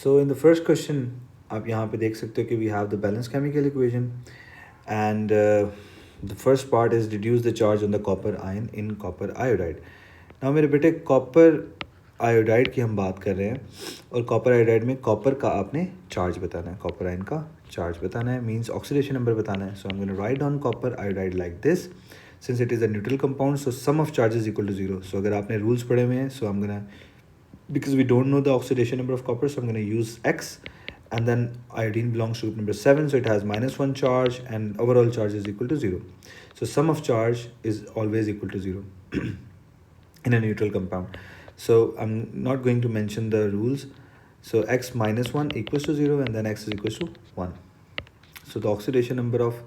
So in the first question आप यहाँ पे देख सकते हो कि we have the balance chemical equation and the first part is reduce the charge on the copper ion in copper iodide. Now मेरे बेटे कॉपर आयोडाइड की हम बात कर रहे हैं और कॉपर आयोडाइड में कॉपर का आपने चार्ज बताना है, कॉपर आयन का चार्ज बताना है, मींस ऑक्सीडेशन नंबर बताना है। So I am going to write down copper iodide like this since it is a neutral compound, so sum of charges equal to zero. So अगर आपने rules पढ़े हुए हैं, so I am gonna, because we don't know the oxidation number of copper, so I'm going to use X, and then iodine belongs to group number 7, so it has -1 charge and overall charge is equal to 0. So sum of charge is always equal to 0 in a neutral compound. So I'm not going to mention the rules. So X minus 1 equals to 0 and then X is equals to 1. So the oxidation number of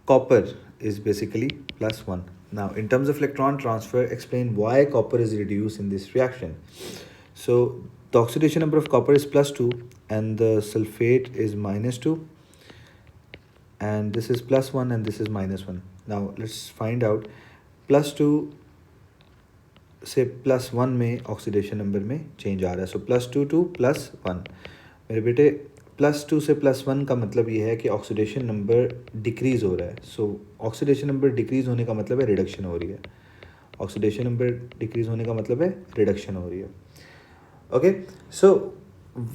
copper is basically +1. Now, in terms of electron transfer, explain why copper is reduced in this reaction. So, the oxidation number of copper is +2 and the sulfate is -2, and this is +1 and this is -1. Now, let's find out +2 से +1 में oxidation number में change आ रहा है। सो +2 to +1, मेरे बेटे +2 से +1 का मतलब ये है कि ऑक्सीडेशन नंबर डिक्रीज़ हो रहा है। सो ऑक्सीडेशन नंबर डिक्रीज़ होने का मतलब है रिडक्शन हो रही है। ऑक्सीडेशन नंबर डिक्रीज़ होने का मतलब है रिडक्शन हो रही है। ओके, सो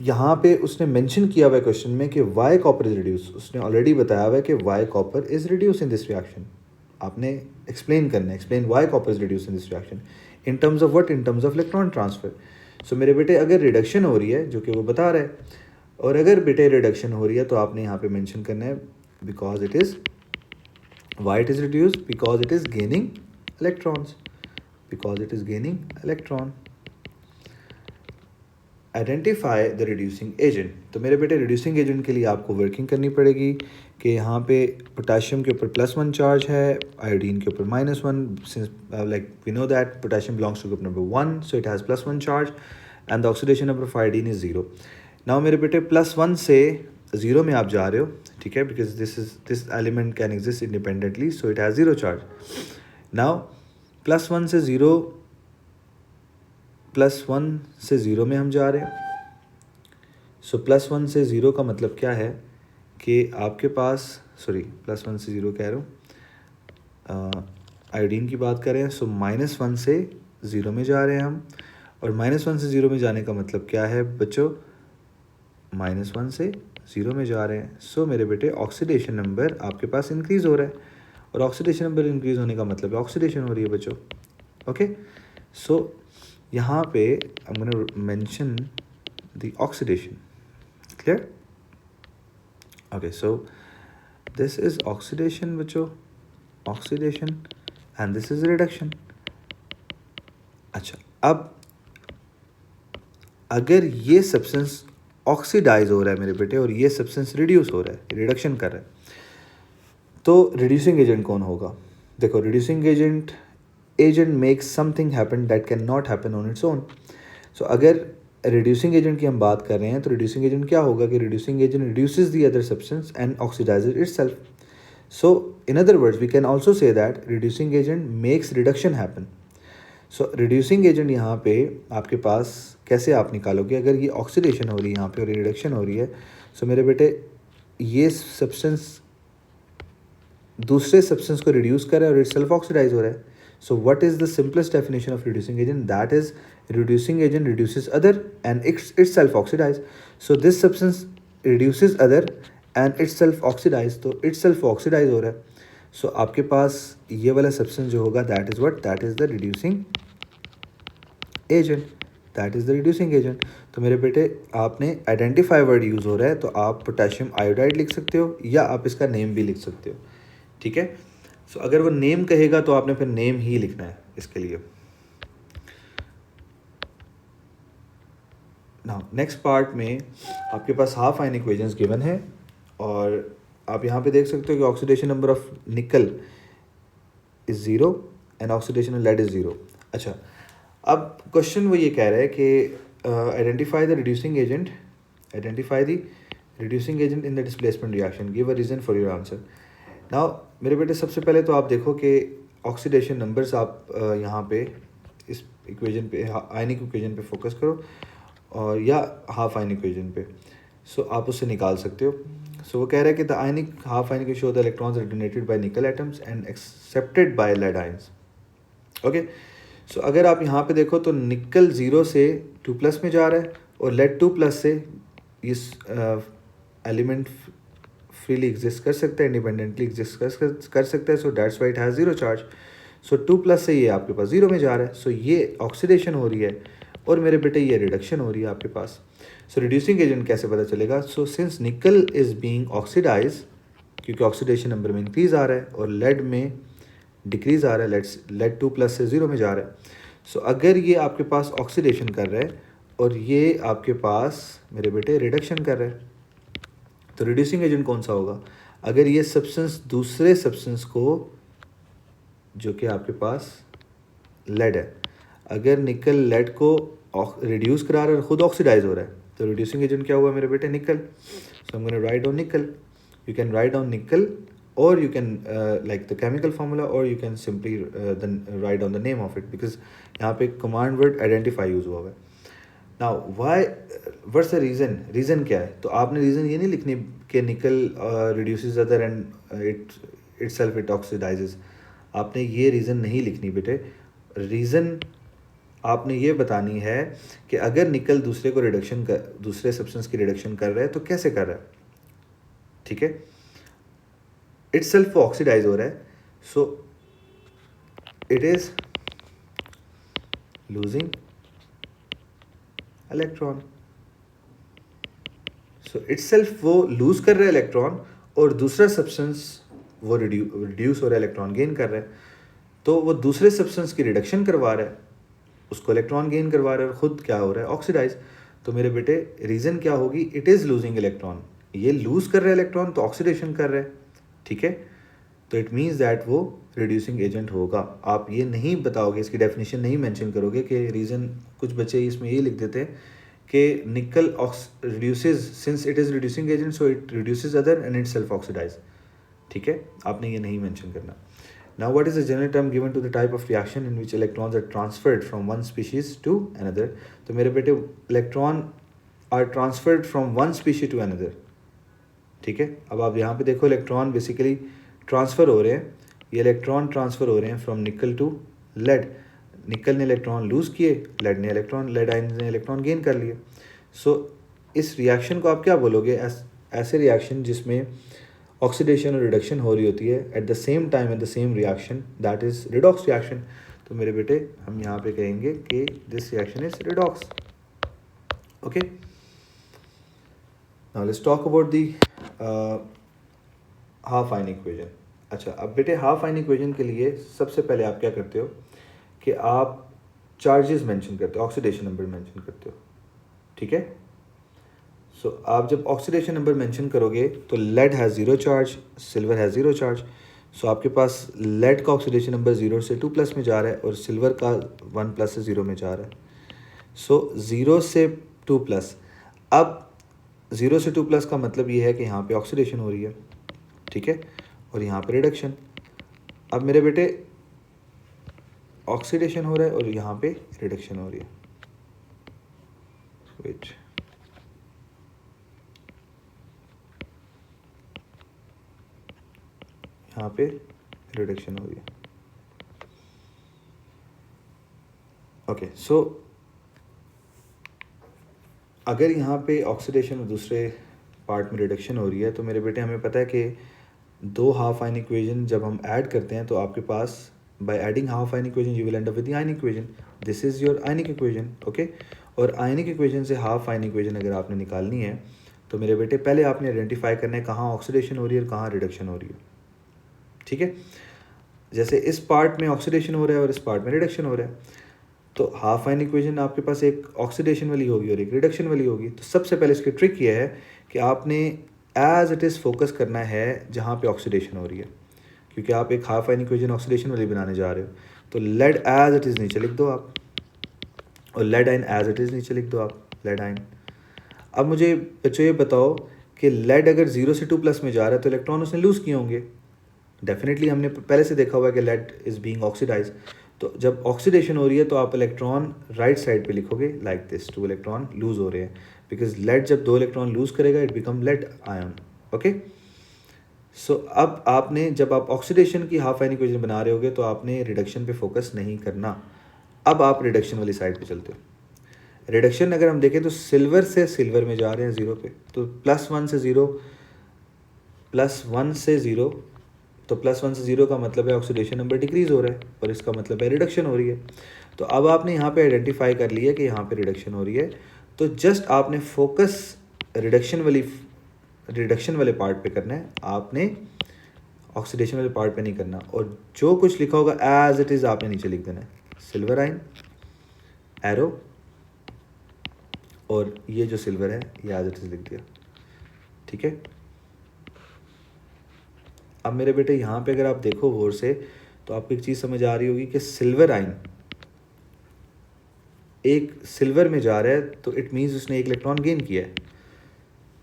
यहाँ पे उसने मेंशन किया हुआ है क्वेश्चन में कि वाई कॉपर इज़ रिड्यूस। उसने ऑलरेडी बताया हुआ है कि why copper is reduce in this reaction. आपने एक्सप्लेन करना है, explain why copper is reduce in this reaction in terms of what, in terms of electron transfer. So मेरे बेटे अगर रिडक्शन हो रही है, जो कि वो बता रहा है, और अगर बेटे रिडक्शन हो रही है तो आपने यहाँ पे मेंशन करना है because it is, Y it is reduce, because it is gaining electrons, because it is gaining electron. Identify the reducing agent. तो मेरे बेटे रिड्यूसिंग एजेंट के लिए आपको वर्किंग करनी पड़ेगी कि यहाँ पे पोटेशियम के ऊपर +1 चार्ज है, आयोडीन के ऊपर -1, since like we know that potassium belongs to group number 1, so it has +1 charge and the oxidation number of iodine is 0। Now मेरे बेटे +1 से 0 में आप जा रहे हो, ठीक है, because this element can exist independently, so it has 0 charge. Now +1 से 0 में हम जा रहे हैं। सो +1 से 0 का मतलब क्या है कि आपके पास, सॉरी +1 से 0 कह रहा हूँ, आयोडीन की बात करें, सो -1 से 0 में जा रहे हैं हम, और -1 से 0 में जाने का मतलब क्या है बच्चों, -1 से 0 में जा रहे हैं। सो मेरे बेटे ऑक्सीडेशन नंबर आपके पास इंक्रीज़ हो रहा है, और ऑक्सीडेशन नंबर इंक्रीज़ होने का मतलब है ऑक्सीडेशन हो रही है बच्चों। ओके, सो यहाँ पे I am gonna mention the oxidation, clear? Okay, so this is oxidation बच्चों, oxidation, and this is reduction. अच्छा, अब अगर ये सब्सटेंस ऑक्सीडाइज हो रहा है मेरे बेटे और ये सब्सटेंस रिड्यूस हो रहा है, रिडक्शन कर रहा है, तो रिड्यूसिंग एजेंट कौन होगा? देखो, reducing agent makes something happen that can not happen on its own. So अगर रिड्यूसिंग एजेंट की हम बात कर रहे हैं तो रिड्यूसिंग एजेंट क्या होगा कि reducing agent reduces the other substance and oxidises itself. So in other words we can also say that reducing agent makes reduction happen. So reducing agent यहाँ पे आपके पास कैसे आप निकालोगे, अगर ये ऑक्सीडेशन हो रही है यहाँ पे और रिडक्शन हो रही है, सो मेरे बेटे ये सब्सटेंस दूसरे सब्सटेंस को रिड्यूस कर रहा है और इटसेल्फ ऑक्सीडाइज हो रहा है। So what is the simplest definition of reducing agent? That is reducing agent reduces other and itself oxidize. So this substance reduces other and itself oxidize, तो itself oxidize हो रहा है। So आपके पास ये वाला substance जो होगा that is what, that is the reducing agent, that is the reducing agent। तो मेरे बेटे आपने identify word यूज़ हो रहा है, तो आप पोटेशियम आयोडाइड लिख सकते हो या आप इसका नेम भी लिख सकते हो, ठीक है। सो अगर वो नेम कहेगा तो आपने फिर नेम ही लिखना है इसके लिए। नाउ नेक्स्ट पार्ट में आपके पास हाफ आयन इक्वेशंस गिवन है और आप यहाँ पे देख सकते हो कि oxidation number of nickel is 0 and oxidation of lead is 0। अच्छा, अब क्वेश्चन वो ये कह रहा है कि identify the reducing agent, identify the reducing agent in the displacement reaction, give a reason for your answer. Now मेरे बेटे सबसे पहले तो आप देखो कि ऑक्सीडेशन नंबर्स आप यहाँ पे इस इक्वेशन पे, आयनिक इक्वेशन पे फोकस करो और या हाफ आयन इक्वेशन पे, सो आप उससे निकाल सकते हो। सो वो कह रहा है कि the ionic half ion show the electrons are donated by nickel atoms and accepted by lead ions. Okay, so अगर आप यहाँ पे देखो तो निकल 0 से 2+ में जा रहा है और लेड 2+ से इस एलिमेंट फ्रीली एग्जिस्ट कर सकता है, इंडिपेंडेंटली एग्जिस्ट कर सकता है। So that's why it has 0 charge. So 2+ से ये आपके पास 0 में जा रहा है, सो ये ऑक्सीडेशन हो रही है और मेरे बेटे ये रिडक्शन हो रही है आपके पास। सो रिड्यूसिंग एजेंट कैसे पता चलेगा? सो सिंस निकल इज़ बीइंग ऑक्सीडाइज, क्योंकि ऑक्सीडेशन नंबर में इंक्रीज आ रहा है और लेड में डिक्रीज आ रहा है, लेड 2+ से 0 में जा रहा है। सो अगर ये आपके पास ऑक्सीडेशन कर रहा है और ये आपके पास मेरे बेटे रिडक्शन कर रहा है, तो रिड्यूसिंग एजेंट कौन सा होगा? अगर ये सब्सटेंस दूसरे सब्सटेंस को, जो कि आपके पास लेड है, अगर निकल लेड को रिड्यूस करा रहा है और ख़ुद ऑक्सीडाइज हो रहा है, तो रिड्यूसिंग एजेंट क्या हुआ मेरे बेटे? Nickel. So I am gonna write down nickel. You can write down nickel or you can like the chemical formula, or you can simply then write down the name of it, because यहाँ पे command word identify use हुआ है। Now why, what's the reason क्या है? तो आपने reason ये नहीं लिखनी कि निकल reduces other and itself it oxidizes। आपने ये reason नहीं लिखनी बेटे। reason आपने ये बतानी है कि अगर निकल दूसरे को दूसरे सब्सटेंस की रिडक्शन कर रहा है तो कैसे कर रहा है, ठीक है? इटसेल्फ ऑक्सीडाइज हो रहा है, so it is losing electron. So itself वो लूज कर रहा है इलेक्ट्रॉन और दूसरा सब्सटेंस वो रिड्यूस हो रहा है, इलेक्ट्रॉन गेन कर रहा है। तो वो दूसरे सब्सटेंस की रिडक्शन करवा रहा है, उसको इलेक्ट्रॉन गेन करवा रहा है और ख़ुद क्या हो रहा है? ऑक्सीडाइज। तो मेरे बेटे रीज़न क्या होगी? It is losing electron. ये लूज कर रहा है इलेक्ट्रॉन तो ऑक्सीडेशन कर रहा है, ठीक है? तो इट मीन्स दैट वो रिड्यूसिंग एजेंट होगा। आप ये नहीं बताओगे, इसकी डेफिनेशन नहीं मेंशन करोगे कि रीज़न, कुछ बच्चे इसमें ये लिख देते हैं कि nickel reduces, since it is reducing agent so it reduces other and it self oxidise, ठीक है? आपने ये नहीं मेंशन करना। Now what is the general term given to the type of reaction in which electrons are transferred from one species to another? तो मेरे बेटे electron are transferred from one species to another, ठीक है? अब आप यहाँ पे देखो इलेक्ट्रॉन बेसिकली ट्रांसफ़र हो रहे हैं, ये इलेक्ट्रॉन ट्रांसफ़र हो रहे हैं फ्रॉम निकल टू लेड। निकल ने इलेक्ट्रॉन लूज़ किए, लेड आयन ने इलेक्ट्रॉन गेन कर लिए। सो इस रिएक्शन को आप क्या बोलोगे? ऐसे रिएक्शन जिसमें ऑक्सीडेशन और रिडक्शन हो रही होती है at the same time at the same reaction, that is redox reaction. तो मेरे बेटे हम यहाँ पे कहेंगे कि this reaction is redox. Okay, now let's talk about the half ion equation. अच्छा, अब बेटे हाफ आयन इक्वेशन के लिए सबसे पहले आप क्या करते हो कि आप चार्जेस मेंशन करते हो, ऑक्सीडेशन नंबर मेंशन करते हो, ठीक है? सो आप जब ऑक्सीडेशन नंबर मेंशन करोगे तो lead has 0 charge, silver has 0 charge. So आपके पास लेड का ऑक्सीडेशन नंबर 0 से 2+ में जा रहा है और सिल्वर का 1+ से 0 में जा रहा है। सो 0 से 2+, अब 0 से 2+ का मतलब ये है कि यहाँ पे ऑक्सीडेशन हो रही है, ठीक है? और यहाँ पे रिडक्शन। अब मेरे बेटे ऑक्सीडेशन हो रहा है और यहाँ पे रिडक्शन हो रही है, वेट, यहाँ पे रिडक्शन हो रही है। ओके, सो अगर यहाँ पे ऑक्सीडेशन और दूसरे पार्ट में रिडक्शन हो रही है तो मेरे बेटे हमें पता है कि दो हाफ आयन इक्वेशन जब हम ऐड करते हैं तो आपके पास by adding half ion equation you will end up with the ion equation. This is your ionic equation, okay? और आयनिक इक्वेशन से हाफ आयन इक्वेशन अगर आपने निकालनी है तो मेरे बेटे पहले आपने आइडेंटिफाई करना है कहाँ ऑक्सीडेशन हो रही है और कहाँ रिडक्शन हो रही है, ठीक है? जैसे इस पार्ट में ऑक्सीडेशन हो रहा है और इस पार्ट में रिडक्शन हो रहा है, तो हाफ आयन इक्वेशन आपके पास एक ऑक्सीडेशन वाली होगी और एक रिडक्शन वाली होगी। तो सबसे पहले इसकी ट्रिक ये है कि आपने एज इट इज़ फोकस करना है जहाँ पे ऑक्सीडेशन हो रही है, क्योंकि आप एक हाफ आयन इक्वेशन ऑक्सीडेशन वाली बनाने जा रहे हो। तो लेड एज इट इज़ नीचे लिख दो आप, और lead ion as it is नीचे लिख दो आप, लेड आयन। अब मुझे बच्चों ये बताओ कि लेड अगर 0 से 2+ में जा रहा है तो इलेक्ट्रॉन उसने लूज़ किए होंगे। डेफिनेटली हमने पहले से देखा हुआ है कि लेड इज़ बीइंग ऑक्सीडाइज। तो जब ऑक्सीडेशन हो रही है तो आप इलेक्ट्रॉन राइट साइड पे लिखोगे लाइक दिस, 2 इलेक्ट्रॉन लूज हो रहे हैं, बिकॉज लेड जब 2 इलेक्ट्रॉन लूज करेगा it become lead ion. Okay, so अब आपने जब आप ऑक्सीडेशन की हाफ आयन इक्वेशन बना रहे होगे तो आपने रिडक्शन पे फोकस नहीं करना। अब आप रिडक्शन वाली साइड पे चलते हो। रिडक्शन अगर हम देखें तो सिल्वर से सिल्वर में जा रहे हैं ज़ीरो पे, तो +1 से ज़ीरो, +1 से ज़ीरो, तो +1 से ज़ीरो का मतलब है ऑक्सीडेशन नंबर डिक्रीज़ हो रहा है और इसका मतलब है रिडक्शन हो रही है। तो अब आपने यहाँ पे आइडेंटिफाई कर लिया कि यहाँ पे रिडक्शन हो रही है, तो जस्ट आपने फोकस रिडक्शन वाले पार्ट पे करना है, आपने ऑक्सीडेशन वाले पार्ट पे नहीं करना। और जो कुछ लिखा होगा एज इट इज़ आपने नीचे लिख देना है, सिल्वर आइन, एरो, और ये जो सिल्वर है ये एज इट इज़ लिख दिया। ठीक है, अब मेरे बेटे यहाँ पे अगर आप देखो गौर से तो आपको एक चीज़ समझ आ रही होगी कि सिल्वर आइन एक सिल्वर में जा रहा है तो इट मीन्स उसने एक इलेक्ट्रॉन गेन किया है।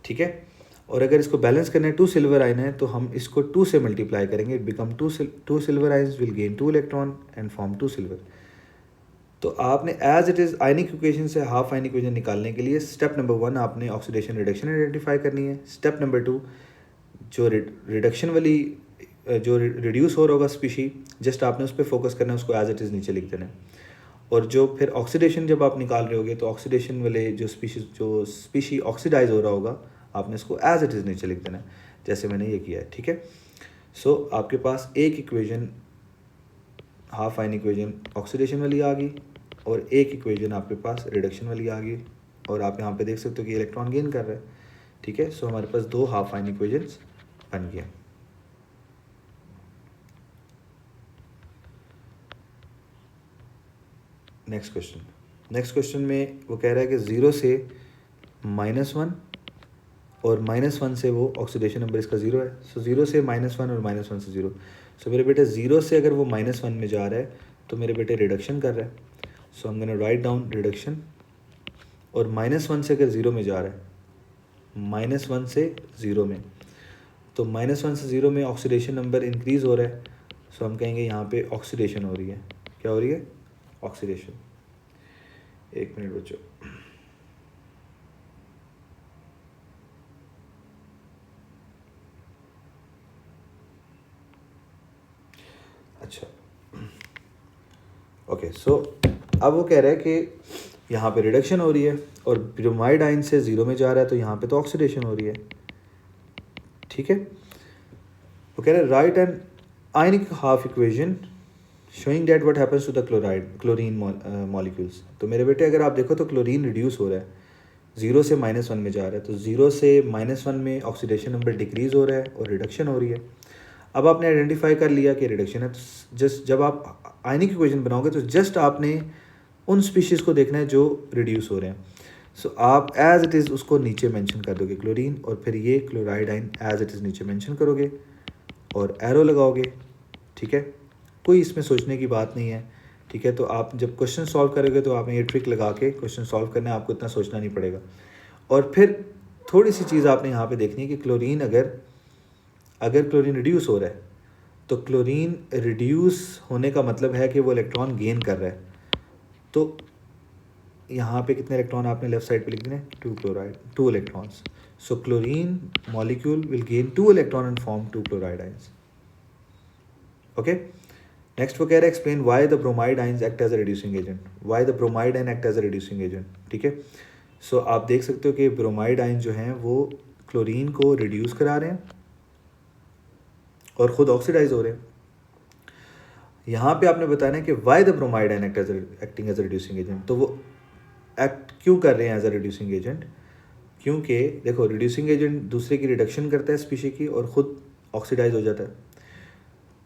ठीक है, और अगर इसको बैलेंस करना है 2 सिल्वर आइन है तो हम इसको 2 से मल्टीप्लाई करेंगे, it become 2 silver ions will gain 2 electron and form 2 silver. तो आपने as it is ionic equation से हाफ आयनिक इक्वेशन निकालने के लिए स्टेप नंबर 1 आपने ऑक्सीडेशन रिडक्शन आइडेंटिफाई करनी है। स्टेप नंबर 2 जो रिडक्शन वाली जो रिड्यूस हो रहा होगा स्पीशी, जस्ट आपने उस पर फोकस करना है, उसको एज इट इज़ नीचे लिख देना है। और जो फिर ऑक्सीडेशन जब आप निकाल रहे होगे तो ऑक्सीडेशन वाले जो स्पीशी ऑक्सीडाइज हो रहा होगा आपने इसको एज इट इज़ नीचे लिख देना है, जैसे मैंने ये किया है। ठीक है, सो आपके पास एक equation half ion equation oxidation वाली आ गई और एक इक्वेशन आपके पास रिडक्शन वाली आ गई, और आप यहाँ पे देख सकते हो कि इलेक्ट्रॉन गेन कर रहा है। ठीक है, सो हमारे पास 2 हाफ आयन इक्वेशंस बन गए। नेक्स्ट क्वेश्चन में वो कह रहा है कि 0 से -1 और -1 से वो ऑक्सीडेशन नंबर इसका 0 है। सो 0 से -1 और -1 से 0। सो मेरे बेटे 0 से अगर वो -1 में जा रहा है तो मेरे बेटे रिडक्शन कर रहा है, सो हम गोना राइट डाउन रिडक्शन। और -1 से अगर 0 में जा रहा है, -1 से 0 में, तो -1 से 0 में ऑक्सीडेशन नंबर इंक्रीज़ हो रहा है, सो हम कहेंगे यहाँ पे ऑक्सीडेशन हो रही है। क्या हो रही है? ऑक्सीडेशन। एक मिनट बच्चों, अच्छा ओके, सो अब वो कह रहा है कि यहाँ पे रिडक्शन हो रही है और ब्रोमाइड आयन से 0 में जा रहा है तो यहाँ पे तो ऑक्सीडेशन हो रही है। ठीक है, वो कह रहा है write an ionic half equation showing that what happens to the chlorine molecules. तो मेरे बेटे अगर आप देखो तो क्लोरीन रिड्यूस हो रहा है, 0 से -1 में जा रहा है, तो 0 से -1 में ऑक्सीडेशन नंबर डिक्रीज़ हो रहा है और रिडक्शन हो रही है। अब आपने आइडेंटिफाई कर लिया कि रिडक्शन है, तो जस्ट जब आप आयनिक इक्वेशन बनाओगे तो जस्ट आपने उन स्पीशीज़ को देखना है जो रिड्यूस हो रहे हैं। सो आप एज इट इज़ उसको नीचे मेंशन कर दोगे क्लोरीन, और फिर ये chloride ion as it is नीचे मेंशन करोगे और एरो लगाओगे। ठीक है, कोई इसमें सोचने की बात नहीं है। ठीक है, तो आप जब क्वेश्चन सॉल्व करोगे तो आपने ये ट्रिक लगा के क्वेश्चन सॉल्व करना है, आपको इतना सोचना नहीं पड़ेगा। और फिर थोड़ी सी चीज़ आपने यहाँ पे देखनी है कि क्लोरीन अगर क्लोरीन रिड्यूस हो रहा है तो क्लोरीन रिड्यूस होने का मतलब है कि वो इलेक्ट्रॉन गेन कर रहा है। तो यहाँ पे कितने इलेक्ट्रॉन आपने लेफ्ट साइड पे लिख देने? 2 electrons. So chlorine molecule will gain 2 electron and form 2 chloride ions. Okay, next वो कह रहा है explain why the bromide ions act as a reducing agent. Why the bromide ion act as a reducing agent. ठीक है, सो आप देख सकते हो कि ब्रोमाइड आयन जो हैं वो क्लोरीन को रिड्यूस करा रहे हैं और ख़ुद ऑक्सीडाइज हो रहे हैं। यहाँ पे आपने बताया ना कि why the bromide ion acting as a reducing agent, तो वो एक्ट क्यों कर रहे हैं एज अ रिड्यूसिंग एजेंट? क्योंकि देखो, रिड्यूसिंग एजेंट दूसरे की रिडक्शन करता है स्पीशी की और ख़ुद ऑक्सीडाइज हो जाता है।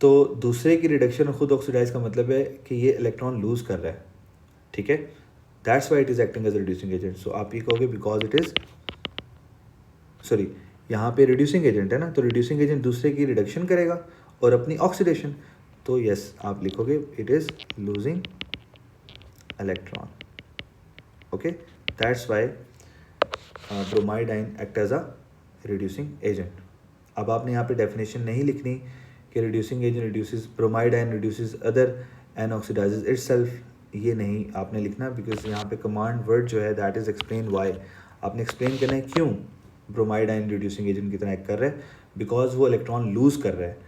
तो दूसरे की रिडक्शन और ख़ुद ऑक्सीडाइज का मतलब है कि ये इलेक्ट्रॉन लूज़ कर रहा है। ठीक है, that's why it is acting as a reducing agent. So आप ये कहोगे बिकॉज इट इज़ सॉरी, यहाँ पे रिड्यूसिंग एजेंट है ना, तो रिड्यूसिंग एजेंट दूसरे की रिडक्शन करेगा और अपनी ऑक्सीडेशन, तो यस आप लिखोगे it is losing electron. Okay, that's why bromide ion act as a reducing agent. अब आपने यहाँ पे डेफिनेशन नहीं लिखनी कि reducing agent reduces, bromide ion reduces other and oxidises itself ये नहीं आपने लिखना, बिकॉज यहाँ पे कमांड वर्ड जो है दैट इज़ एक्सप्लेन वाई, आपने एक्सप्लेन करना है क्यों ब्रोमाइड आयन रिड्यूसिंग एजेंट की तरह एक्ट कर रहा है, बिकॉज वो इलेक्ट्रॉन लूज़ कर रहा है,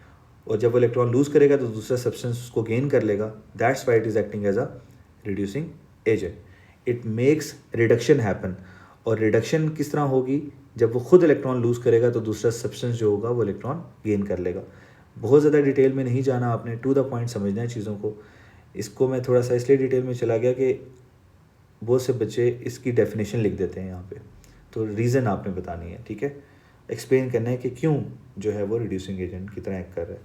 और जब वो इलेक्ट्रॉन लूज़ करेगा तो दूसरा सब्सटेंस उसको गेन कर लेगा, that's why it is acting as a reducing agent. It makes reduction happen, और रिडक्शन किस तरह होगी, जब वो खुद इलेक्ट्रॉन लूज़ करेगा तो दूसरा सब्सटेंस जो होगा वो इलेक्ट्रॉन गेन कर लेगा. बहुत ज़्यादा डिटेल में नहीं जाना, आपने टू द पॉइंट समझना है चीज़ों को. इसको मैं थोड़ा सा इसलिए डिटेल में चला गया कि बहुत से बच्चे इसकी डेफिनेशन लिख देते हैं यहाँ पे, तो रीज़न आपने बतानी है, ठीक है, एक्सप्लेन करना है कि क्यों जो है वो रिड्यूसिंग एजेंट की तरह एक्ट कर रहा है.